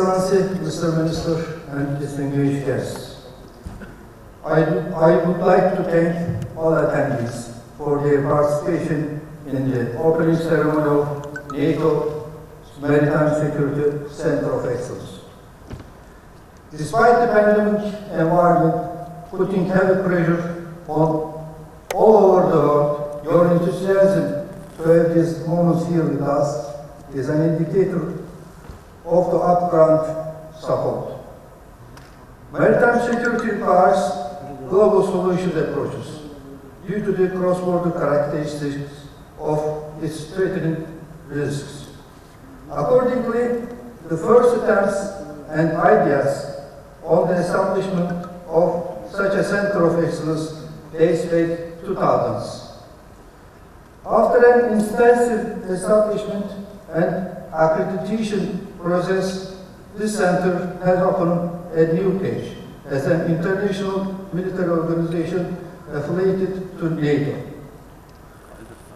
Excellency, Mr. Minister, and distinguished guests, I would like to thank all attendees for their participation in the opening ceremony of NATO Maritime Security Center of Excellence. Despite the pandemic environment putting heavy pressure on all over the world, your enthusiasm to have these moments here with us is an indicator of the upfront support. Maritime security requires global solution approaches due to the cross-border characteristics of its threatening risks. Accordingly, the first attempts and ideas on the establishment of such a center of excellence dates back to 2000s. After an extensive establishment and accreditation process, this center has opened a new page as an international military organization affiliated to NATO.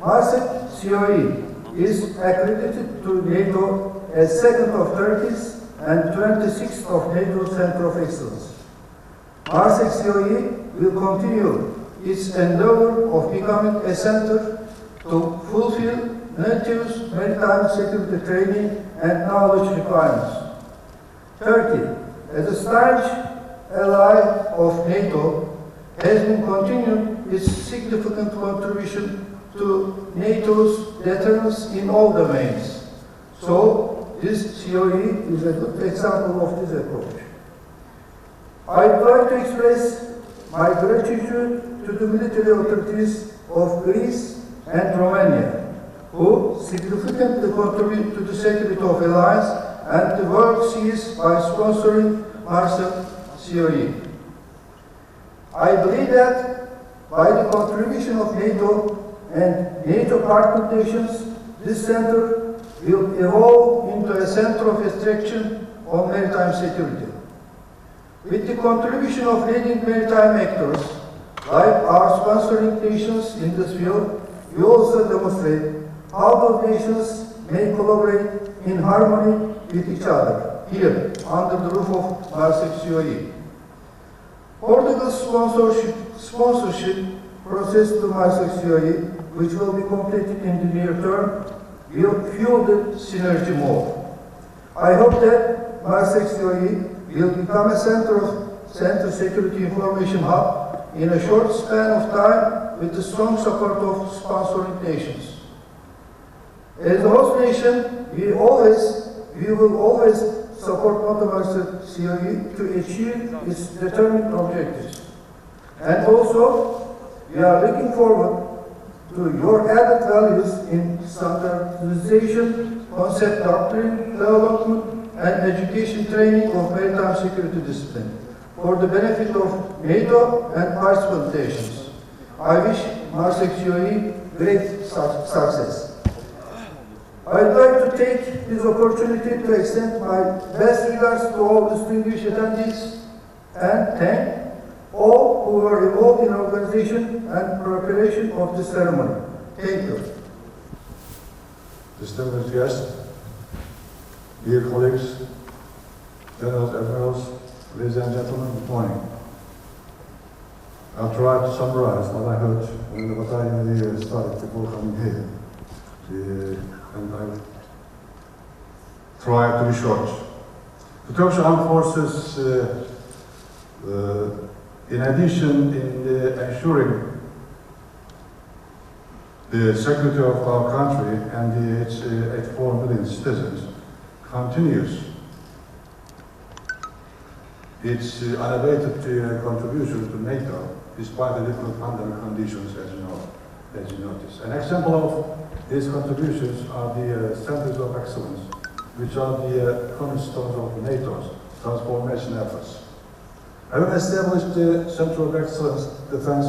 MARSEC COE is accredited to NATO as second of Turkey's and 26th of NATO Center of Excellence. MARSEC COE will continue its endeavor of becoming a center to fulfill NATO's maritime security training and knowledge requirements. Turkey, as a staunch ally of NATO, has been continuing its significant contribution to NATO's deterrence in all domains. So, this COE is a good example of this approach. I would like to express my gratitude to the military authorities of Greece and Romania, who significantly contribute to the security of alliance and the world seas by sponsoring MARSEC COE. I believe that by the contribution of NATO and NATO partner nations, this center will evolve into a center of extraction on maritime security. With the contribution of leading maritime actors, like our sponsoring nations in this field, we also demonstrate how both nations may collaborate in harmony with each other here under the roof of MARSEC COE. Portugal's sponsorship process to MARSEC COE, which will be completed in the near term, will fuel the synergy more. I hope that MARSEC COE will become a center security information hub in a short span of time with the strong support of sponsoring nations. As a host nation, we will always support MARSEC COE to achieve its determined objectives. And also, we are looking forward to your added values in standardization, concept doctrine development, and education training of maritime security discipline for the benefit of NATO and participant nations. I wish MARSEC COE great success. I would like to take this opportunity to extend my best regards to all distinguished attendees and thank all who were involved in organization and preparation of this ceremony. Thank you. Distinguished guests, dear colleagues, generals, admirals, ladies and gentlemen, good morning. I'll try to summarize what I heard when the battalion started before coming here. And I'll try to be short. The Turkish Armed Forces, in addition in ensuring the security of our country and its 84 million citizens, continues its unabated contribution to NATO despite the difficult pandemic conditions, as you notice. An example of these contributions are the centers of excellence, which are the cornerstones of NATO's transformation efforts. Having established the Center of Excellence Defense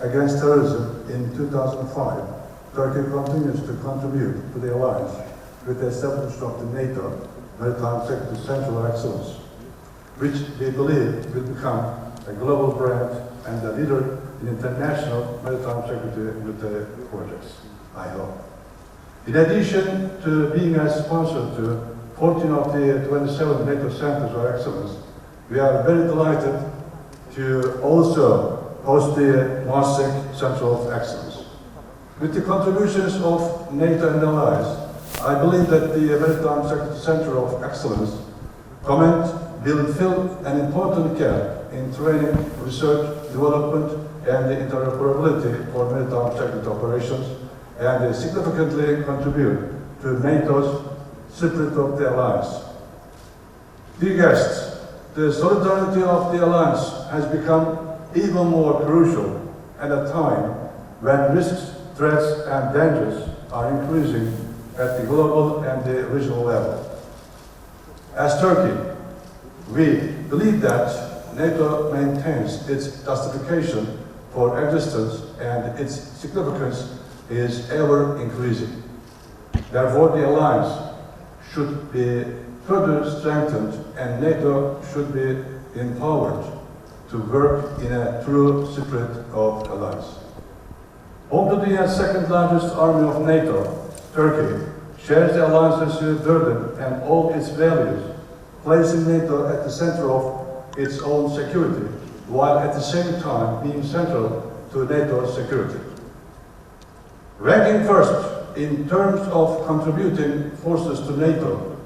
Against Terrorism in 2005, Turkey continues to contribute to the alliance with the establishment of the NATO Maritime Security Center of Excellence, which we believe will become a global brand and a leader in international maritime security military projects, I hope. In addition to being a sponsor to 14 of the 27 NATO Centers of Excellence, we are very delighted to also host the Maastricht Center of Excellence. With the contributions of NATO and allies, I believe that the Maritime Center of Excellence comment will fill an important gap in training, research, development, and the interoperability for maritime security operations, and significantly contribute to NATO's spirit of the alliance. Dear guests, the solidarity of the alliance has become even more crucial at a time when risks, threats, and dangers are increasing at the global and the regional level. As Turkey, we believe that NATO maintains its justification for existence and its significance is ever increasing. Therefore, the alliance should be further strengthened and NATO should be empowered to work in a true spirit of alliance. Home to the second largest army of NATO, Turkey shares the alliance's burden and all its values, placing NATO at the center of its own security, while at the same time being central to NATO's security. Ranking first in terms of contributing forces to NATO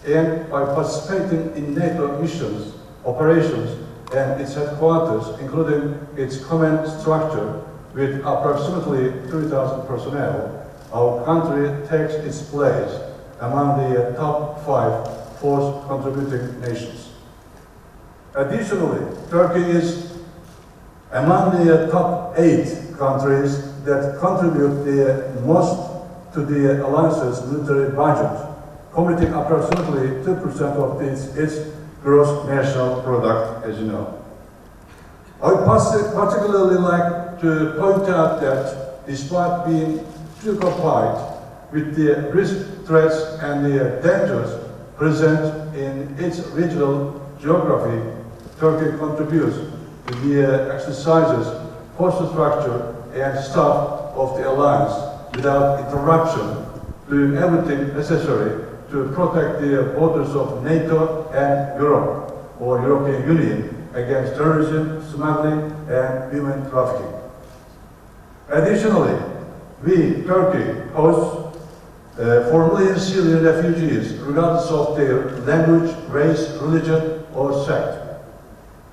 and by participating in NATO missions, operations, and its headquarters, including its command structure with approximately 3,000 personnel, our country takes its place among the top 5 force contributing nations. Additionally, Turkey is among the top 8 countries that contribute the most to the alliance's military budget, committing approximately 2% of its gross national product, as you know. I would particularly like to point out that despite being preoccupied with the risk, threats, and the dangers present in its regional geography, Turkey contributes to the exercises, force structure, and staff of the alliance without interruption, doing everything necessary to protect the borders of NATO and Europe, or European Union, against terrorism, smuggling, and human trafficking. Additionally, we, Turkey, host 4 million Syrian refugees, regardless of their language, race, religion, or sect.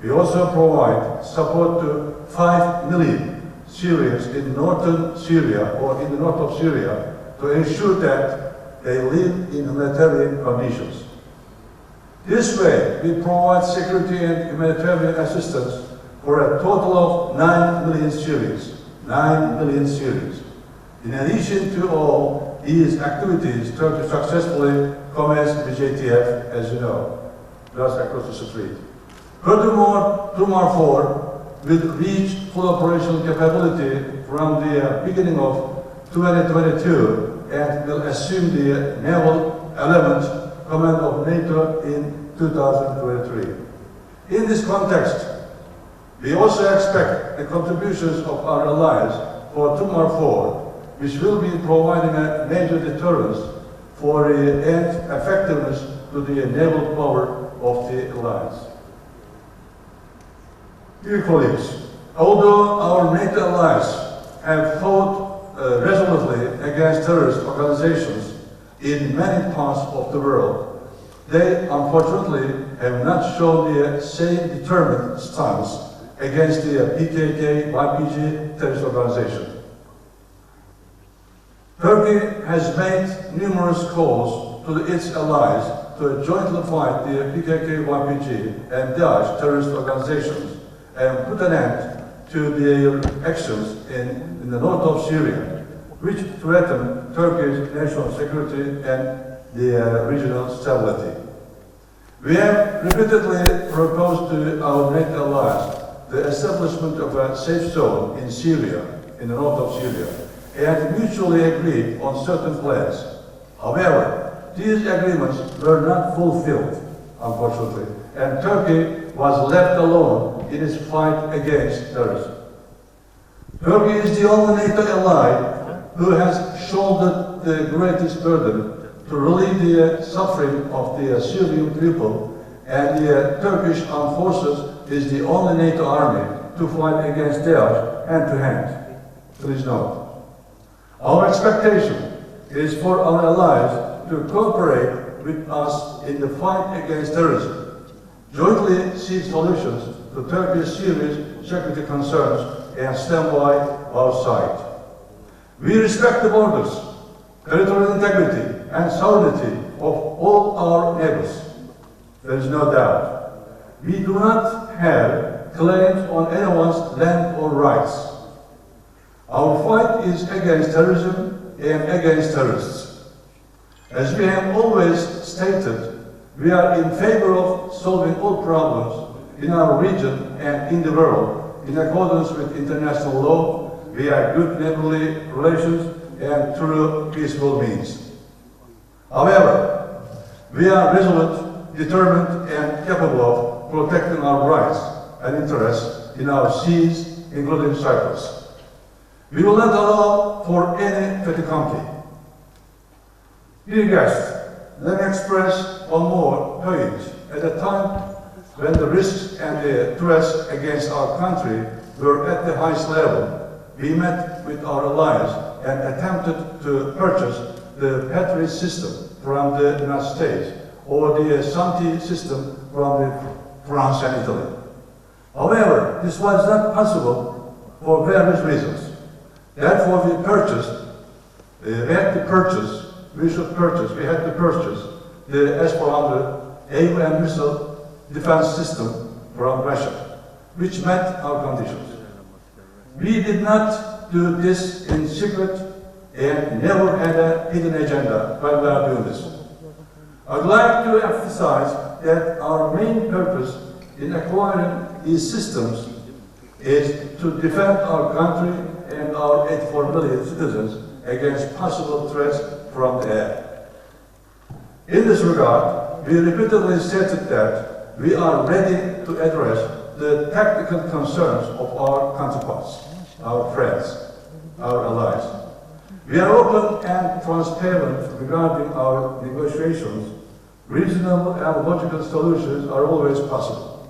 We also provide support to 5 million Syrians in northern Syria or in the north of Syria to ensure that they live in humanitarian conditions. This way, we provide security and humanitarian assistance for a total of 9 million Syrians. 9 million Syrians. In addition to all these activities, Turkey successfully commenced with JTF, as you know, just across the street. Furthermore, TUMAR-4 will reach full operational capability from the beginning of 2022 and will assume the naval element command of NATO in 2023. In this context, we also expect the contributions of our allies for TUMAR-4, which will be providing a major deterrence for and effectiveness to the naval power of the alliance. Dear colleagues, although our NATO allies have fought resolutely against terrorist organizations in many parts of the world, they unfortunately have not shown the same determined stance against the PKK-YPG terrorist organization. Turkey has made numerous calls to its allies to jointly fight the PKK-YPG and Daesh terrorist organizations and put an end to their actions in the north of Syria, which threaten Turkey's national security and the regional stability. We have repeatedly proposed to our NATO allies the establishment of a safe zone in Syria, in the north of Syria, and mutually agreed on certain plans. However, these agreements were not fulfilled, unfortunately, and Turkey was left alone in its fight against terrorism. Turkey is the only NATO ally who has shouldered the greatest burden to relieve the suffering of the Syrian people, and the Turkish armed forces is the only NATO army to fight against Daesh hand to hand. Please note. Our expectation is for our allies to cooperate with us in the fight against terrorism, jointly seek solutions to Turkey's serious security concerns, and stand by our side. We respect the borders, territorial integrity, and sovereignty of all our neighbors. There is no doubt. We do not have claims on anyone's land or rights. Our fight is against terrorism and against terrorists. As we have always stated, we are in favor of solving all problems in our region and in the world in accordance with international law, via good neighborly relations and through peaceful means. However, we are resolute, determined, and capable of protecting our rights and interests in our seas, including Cyprus. We will not allow for any fait accompli. Dear guests, let me express one more point. At a time when the risks and the threats against our country were at the highest level, we met with our allies and attempted to purchase the Patriot system from the United States or the Santi system from France and Italy. However, this was not possible for various reasons. Therefore, we had to purchase the S-400 air and missile defense system from Russia, which met our conditions. We did not do this in secret and never had a hidden agenda when we are doing this. I'd like to emphasize that our main purpose in acquiring these systems is to defend our country and our 84 million citizens against possible threats from the air. In this regard, we repeatedly stated that we are ready to address the tactical concerns of our counterparts, our friends, our allies. We are open and transparent regarding our negotiations. Reasonable and logical solutions are always possible.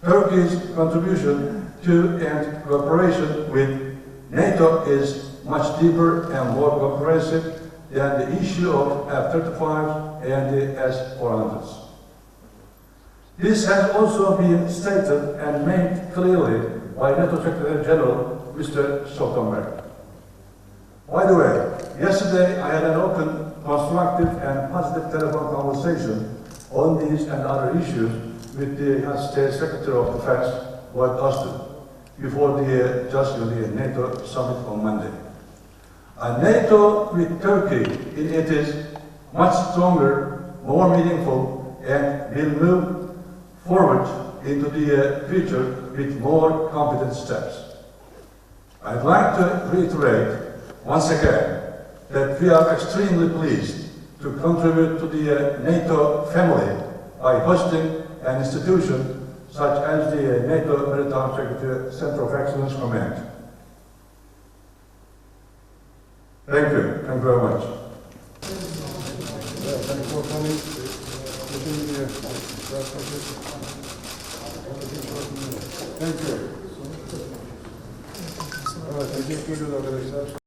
Turkey's contribution to and cooperation with NATO is much deeper and more comprehensive than the issue of F-35 and the S-400s. This has also been stated and made clearly by NATO Secretary General Mr. Stoltenberg. By the way, yesterday I had an open, constructive and positive telephone conversation on these and other issues with the United States Secretary of Defense, Lloyd Austin, before the NATO summit on Monday. A NATO with Turkey in it is much stronger, more meaningful, and will move forward into the future with more competent steps. I'd like to reiterate once again that we are extremely pleased to contribute to the NATO family by hosting an institution such as the NATO Maritime Security Center of Excellence Command. Thank you. Thank you very much. Thank you for coming. Thank you. Evet, teşekkür ediyoruz arkadaşlar.